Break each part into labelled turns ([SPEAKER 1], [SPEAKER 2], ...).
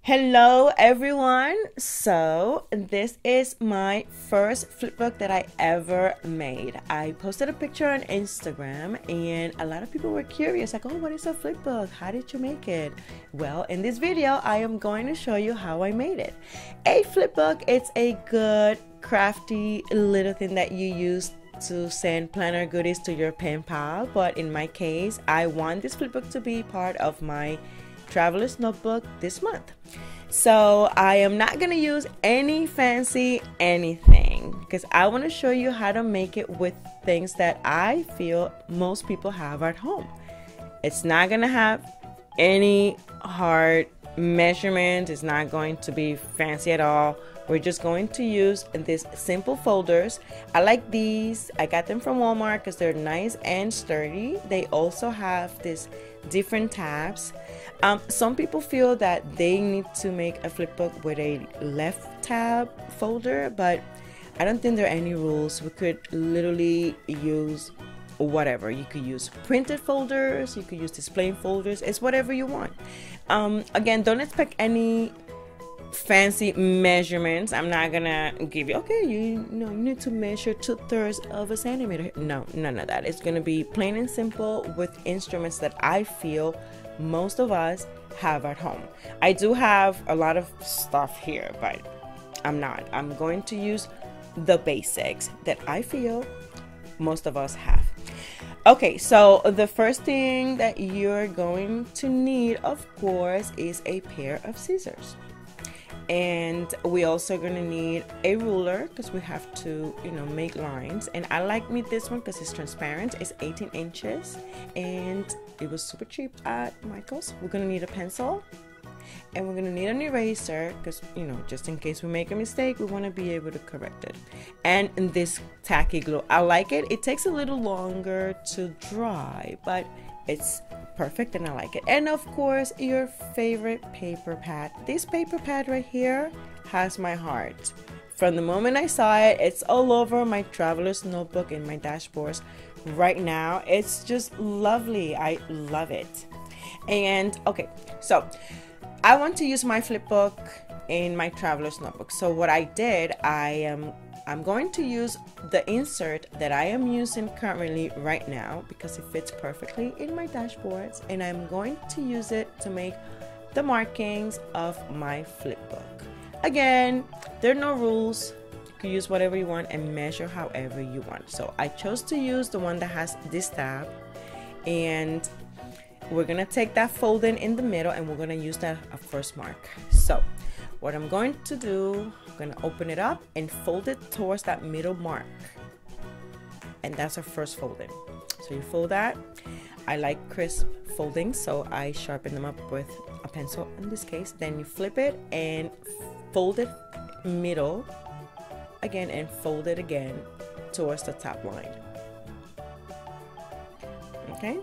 [SPEAKER 1] Hello everyone. So this is my first flipbook that I ever made. I posted a picture on Instagram and a lot of people were curious, like, oh, what is a flipbook? How did you make it? Well, in this video I am going to show you how I made it. A flipbook, it's a good crafty little thing that you use to send planner goodies to your pen pal, but in my case I want this flipbook to be part of my traveler's notebook this month. So I am not going to use any fancy anything because I want to show you how to make it with things that I feel most people have at home. It's not going to have any hard measurements. It's not going to be fancy at all. We're just going to use these simple folders. I like these. I got them from Walmart because they're nice and sturdy. They also have these different tabs. Some people feel that they need to make a flipbook with a left tab folder, but I don't think there are any rules. We could literally use whatever. You could use printed folders, you could use display folders. It's whatever you want. Again, don't expect any fancy measurements. I'm not gonna give you, okay, you need to measure 2/3 of a centimeter. No, none of that. It's gonna be plain and simple with instruments that I feel most of us have at home. I do have a lot of stuff here, but I'm going to use the basics that I feel most of us have. Okay, so the first thing that you're going to need, of course, is a pair of scissors. And we also gonna need a ruler because we have to, make lines. And I like this one because it's transparent. It's 18 inches and it was super cheap at Michael's. We're gonna need a pencil and we're gonna need an eraser because, just in case we make a mistake, we want to be able to correct it. And this tacky glue, I like it. It takes a little longer to dry, but it's perfect and I like it. And of course, your favorite paper pad. This paper pad right here has my heart. From the moment I saw it, it's all over my traveler's notebook and my dashboards right now. It's just lovely. I love it. And okay, so I want to use my flipbook in my traveler's notebook. So what I did, I'm going to use the insert that I am using currently right now because it fits perfectly in my dashboards, and I'm going to use it to make the markings of my flipbook. Again, there are no rules. You can use whatever you want and measure however you want. So I chose to use the one that has this tab, and we're gonna take that folding in the middle and we're gonna use that as first mark. So what I'm going to do, I'm going to open it up and fold it towards that middle mark. And that's our first folding. So you fold that. I like crisp folding, so I sharpen them up with a pencil in this case. Then you flip it and fold it middle again and fold it again towards the top line. Okay.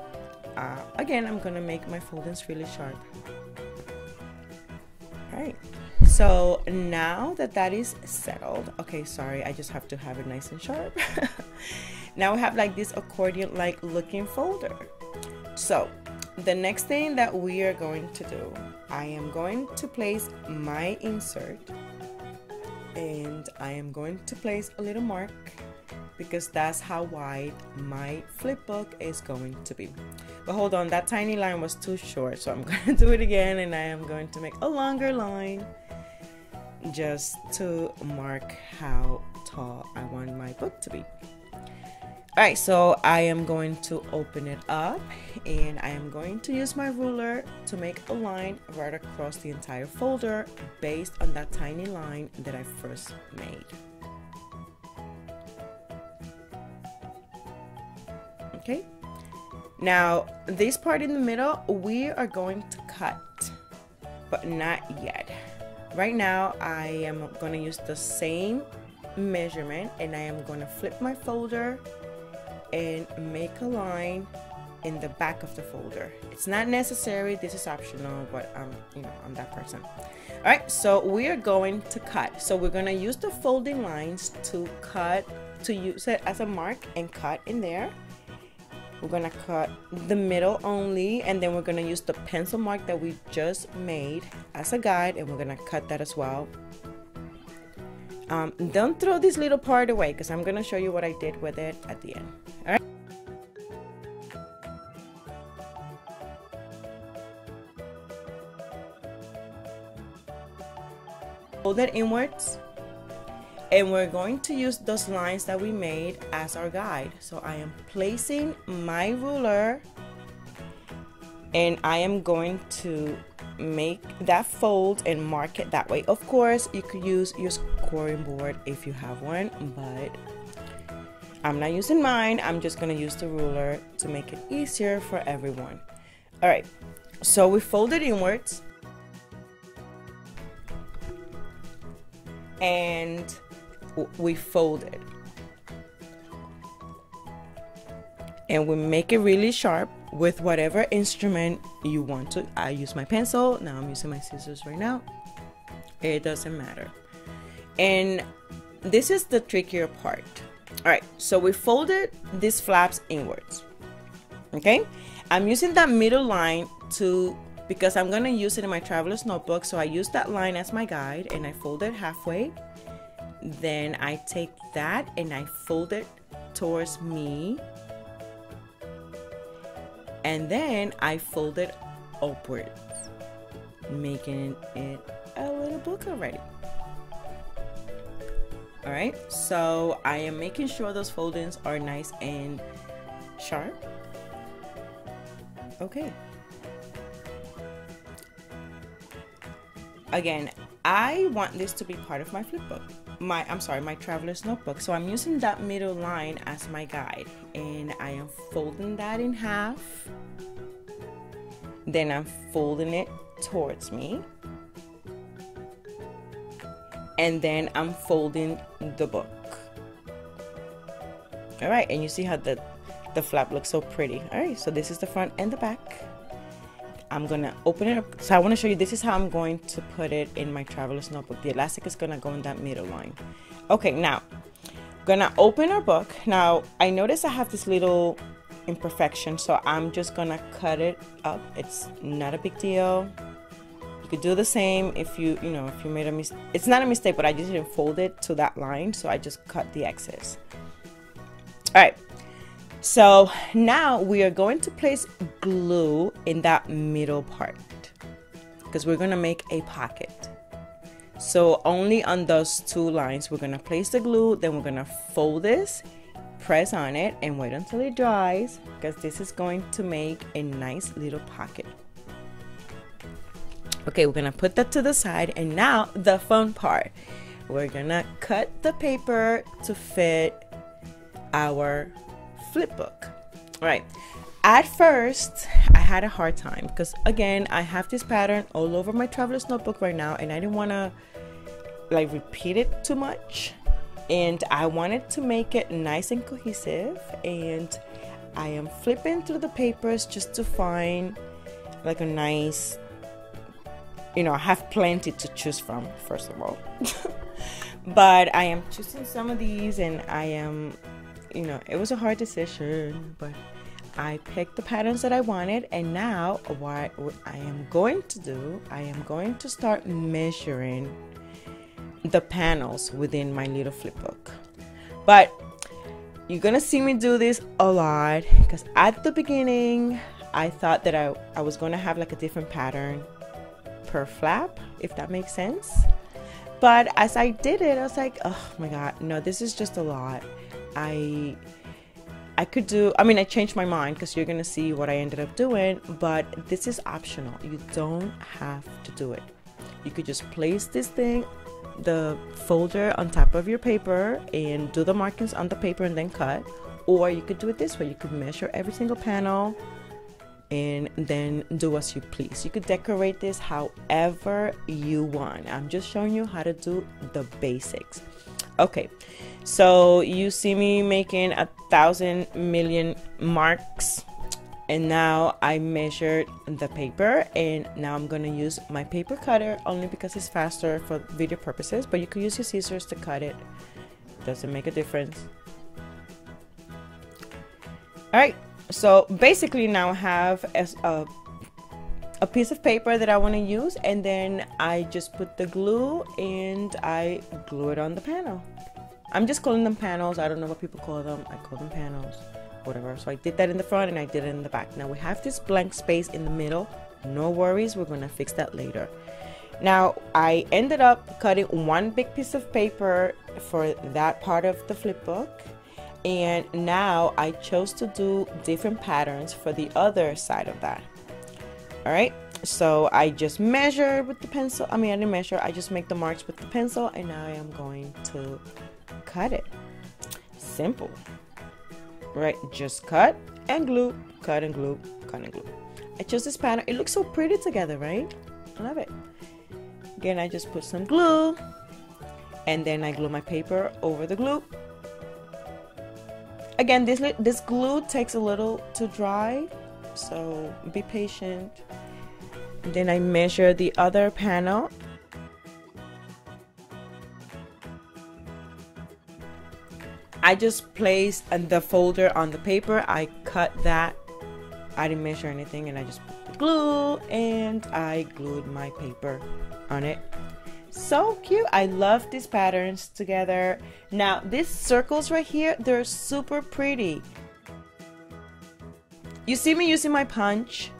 [SPEAKER 1] Again, I'm going to make my foldings really sharp. All right. So now that is settled, okay, sorry, I just have to have it nice and sharp. Now we have like this accordion like looking folder. So the next thing that we are going to do, I am going to place my insert and I am going to place a little mark because that's how wide my flipbook is going to be. But hold on, that tiny line was too short, so I'm going to do it again and I am going to make a longer line just to mark how tall I want my book to be. Alright, so I am going to open it up and I am going to use my ruler to make a line right across the entire folder based on that tiny line that I first made. Okay, now this part in the middle we are going to cut, but not yet. Right now I am going to use the same measurement and I am going to flip my folder and make a line in the back of the folder. It's not necessary, this is optional, but I'm that person. All right, so we are going to cut. So we're going to use the folding lines to cut, to use it as a mark and cut in there. We're gonna cut the middle only, and then we're gonna use the pencil mark that we just made as a guide, and we're gonna cut that as well. Don't throw this little part away because I'm gonna show you what I did with it at the end. All right. Fold it inwards, and we're going to use those lines that we made as our guide. So I am placing my ruler, and I am going to make that fold and mark it that way. Of course, you could use your scoring board if you have one, but I'm not using mine. I'm just gonna use the ruler to make it easier for everyone. All right, so we folded inwards, and we folded, and we make it really sharp with whatever instrument you want to. I use my pencil. Now I'm using my scissors right now. It doesn't matter. And this is the trickier part. All right, so we folded these flaps inwards. Okay, I'm using that middle line because I'm gonna use it in my traveler's notebook. So I use that line as my guide, and I fold it halfway. Then I take that and I fold it towards me, and then I fold it upwards, making it a little book already. All right, so I am making sure those foldings are nice and sharp. Okay. Again, I want this to be part of my flipbook. My traveler's notebook. So I'm using that middle line as my guide, and I am folding that in half. Then I'm folding it towards me, and then I'm folding the book. All right, and you see how the flap looks so pretty. All right, so this is the front and the back. I'm gonna open it up. So I want to show you, this is how I'm going to put it in my traveler's notebook. The elastic is gonna go in that middle line. Okay, now gonna open our book. Now I notice I have this little imperfection, so I'm just gonna cut it up. It's not a big deal. You could do the same if you made a mistake. It's not a mistake, but I just didn't fold it to that line, so I just cut the excess. All right. So now we are going to place glue in that middle part because we're going to make a pocket. So only on those two lines we're going to place the glue, then we're going to fold this, press on it, and wait until it dries because this is going to make a nice little pocket. Okay, we're going to put that to the side, and now the fun part. We're going to cut the paper to fit our flipbook. All right, at first I had a hard time because again I have this pattern all over my traveler's notebook right now, and I didn't want to like repeat it too much, and I wanted to make it nice and cohesive, and I am flipping through the papers just to find like a nice, I have plenty to choose from, first of all. But I am choosing some of these, and I am it was a hard decision, but I picked the patterns that I wanted. And now what I am going to do, I am going to start measuring the panels within my little flipbook. But you're gonna see me do this a lot because at the beginning I thought that I was gonna have like a different pattern per flap, if that makes sense. But as I did it, I was like, oh my god, no, this is just a lot. I changed my mind because you're gonna see what I ended up doing, but this is optional. You don't have to do it. You could just place this thing, the folder, on top of your paper and do the markings on the paper and then cut, or you could do it this way. You could measure every single panel and then do as you please. You could decorate this however you want. I'm just showing you how to do the basics. Okay, so you see me making 1,000 million marks, and now I measured the paper, and now I'm gonna use my paper cutter only because it's faster for video purposes, but you could use your scissors to cut it. Doesn't make a difference. All right, So basically now I have a piece of paper that I want to use, and then I just put the glue and I glue it on the panel. I'm just calling them panels. I don't know what people call them. I call them panels, whatever. So I did that in the front and I did it in the back. Now we have this blank space in the middle. No worries, we're gonna fix that later. Now I ended up cutting one big piece of paper for that part of the flip book, and now I chose to do different patterns for the other side of that. All right, so I just measured with the pencil. I didn't measure, I just make the marks with the pencil, and now I am going to cut it. Simple, right? Just cut and glue, cut and glue, cut and glue. I chose this pattern. It looks so pretty together, right? I love it. Again, I just put some glue, and then I glue my paper over the glue. Again, this glue takes a little to dry, so be patient. And then I measure the other panel. I just placed the folder on the paper. I cut that. I didn't measure anything, and I just put the glue and I glued my paper on it. So cute. I love these patterns together. Now these circles right here, they're super pretty. You see me using my punch,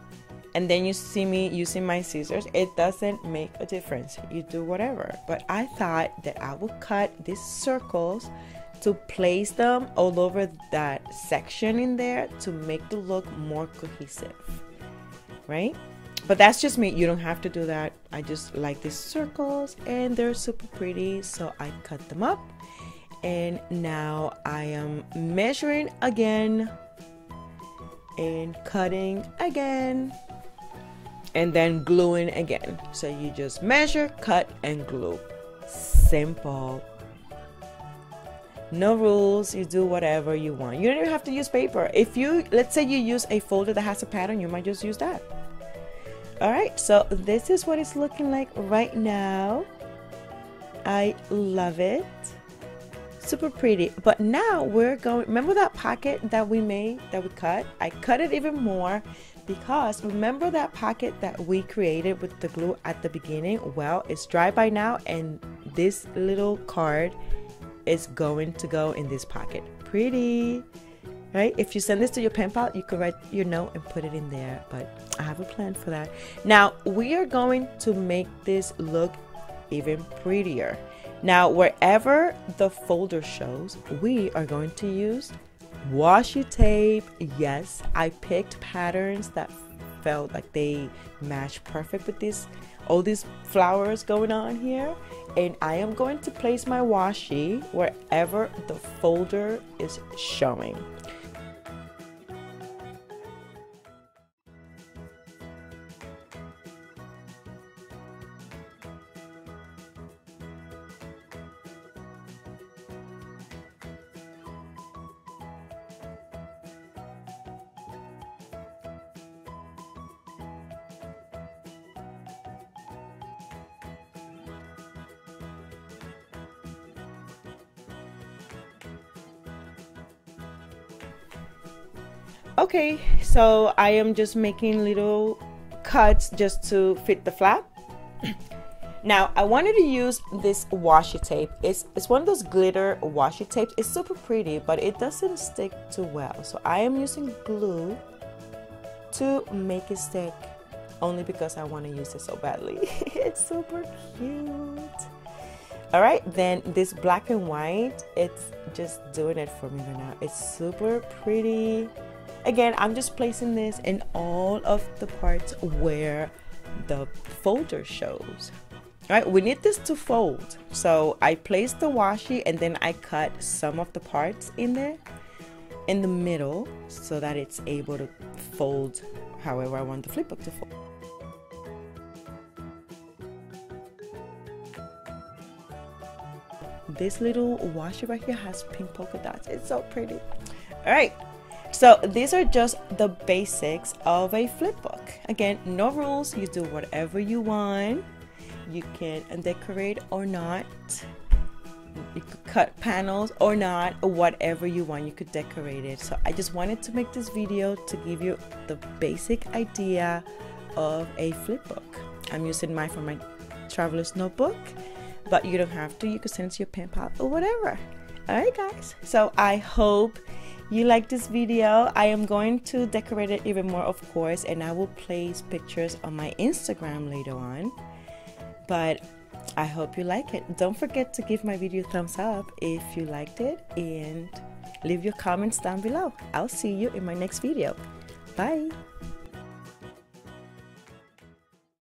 [SPEAKER 1] and then you see me using my scissors. It doesn't make a difference. You do whatever. But I thought that I would cut these circles to place them all over that section in there to make the look more cohesive, right? But that's just me. You don't have to do that. I just like these circles and they're super pretty, so I cut them up. And now I am measuring again and cutting again and then gluing again. So you just measure, cut, and glue. Simple. No rules. You do whatever you want. You don't even have to use paper. If you, let's say you use a folder that has a pattern, you might just use that. All right, so this is what it's looking like right now. I love it. Super pretty. But now we're going, remember that pocket that we made, that we cut? I cut it even more because remember that pocket that we created with the glue at the beginning? Well, it's dry by now, and this little card is going to go in this pocket. Pretty, right? If you send this to your pen pal, you can write your note and put it in there, but I have a plan for that. Now we are going to make this look even prettier. Now wherever the folder shows, we are going to use washi tape. Yes, I picked patterns that felt like they matched perfect with this, all these flowers going on here, and I am going to place my washi wherever the folder is showing. Okay, so I am just making little cuts just to fit the flap. Now I wanted to use this washi tape. It's one of those glitter washi tapes. It's super pretty, but it doesn't stick too well. So I am using glue to make it stick, only because I want to use it so badly. It's super cute. All right, then this black and white, it's just doing it for me right now. It's super pretty. Again, I'm just placing this in all of the parts where the folder shows. All right, we need this to fold. So I placed the washi and then I cut some of the parts in there in the middle so that it's able to fold however I want the flip book to fold. This little washi right here has pink polka dots. It's so pretty. All right. So these are just the basics of a flip book. Again, no rules. You do whatever you want. You can decorate or not. You could cut panels or not, or whatever you want. You could decorate it. So I just wanted to make this video to give you the basic idea of a flip book. I'm using mine for my traveler's notebook, but you don't have to. You could send it to your pen pal or whatever. All right, guys. So I hope you like this video. I am going to decorate it even more, of course, and I will place pictures on my Instagram later on. But I hope you like it. Don't forget to give my video a thumbs up if you liked it, and leave your comments down below. I'll see you in my next video. Bye.